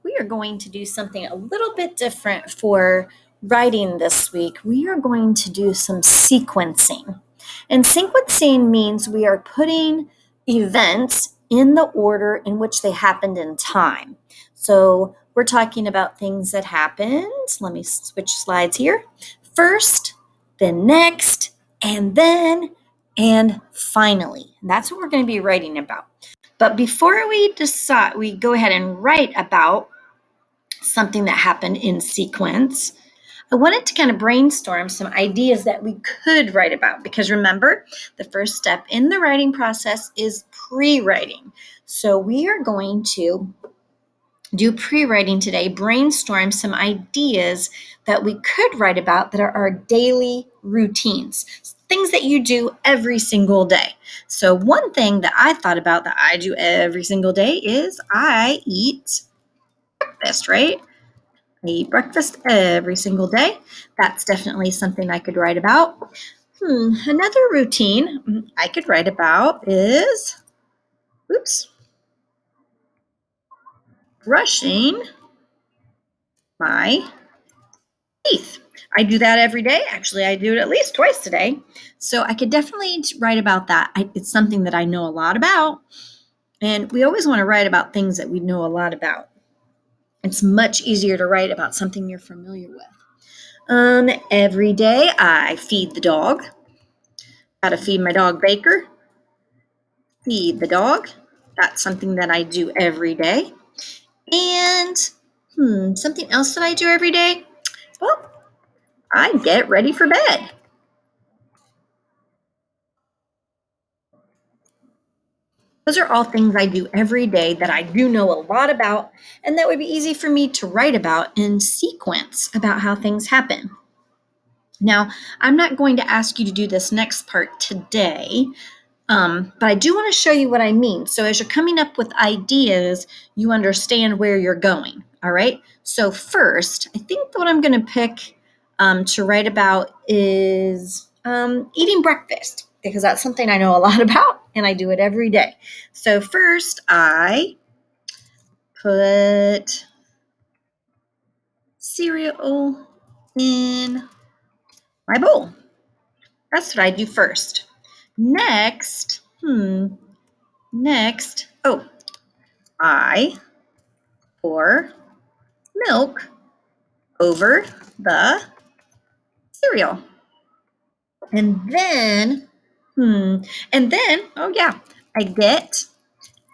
we are going to do something a little bit different for writing this week. We are going to do some sequencing. And sequencing means we are putting events in the order in which they happened in time. So we're talking about things that happened. Let me switch slides here. First, then next, and then, and finally. And that's what we're going to be writing about. But before we decide, we go ahead and write about something that happened in sequence, I wanted to kind of brainstorm some ideas that we could write about, because remember, the first step in the writing process is pre-writing. So we are going to do pre-writing today, brainstorm some ideas that we could write about that are our daily routines, things that you do every single day. So one thing that I thought about that I do every single day is I eat breakfast, right? I eat breakfast every single day. That's definitely something I could write about. Another routine I could write about is, brushing my teeth. I do that every day. Actually, I do it at least twice a day. So I could definitely write about that. It's something that I know a lot about. And we always want to write about things that we know a lot about. It's much easier to write about something you're familiar with. Every day I feed the dog. Got to feed my dog Baker. Feed the dog. That's something that I do every day. And something else that I do every day. Well, I get ready for bed. Those are all things I do every day that I do know a lot about, and that would be easy for me to write about in sequence about how things happen. Now, I'm not going to ask you to do this next part today, but I do want to show you what I mean. So as you're coming up with ideas, you understand where you're going, all right? So first, I think what I'm going to pick to write about is eating breakfast, because that's something I know a lot about, and I do it every day. So first, I put cereal in my bowl. That's what I do first. Next, I pour milk over the cereal. And then, I get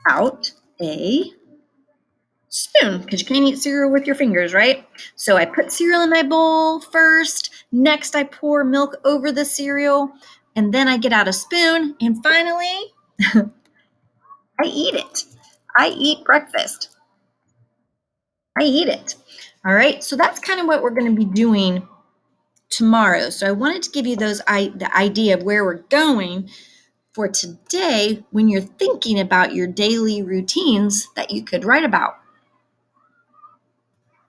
out a spoon, because you can't eat cereal with your fingers, right? So I put cereal in my bowl first. Next, I pour milk over the cereal, and then I get out a spoon. And finally, I eat it. I eat breakfast. I eat it. All right. So that's kind of what we're going to be doing tomorrow. So I wanted to give you the idea of where we're going for today when you're thinking about your daily routines that you could write about.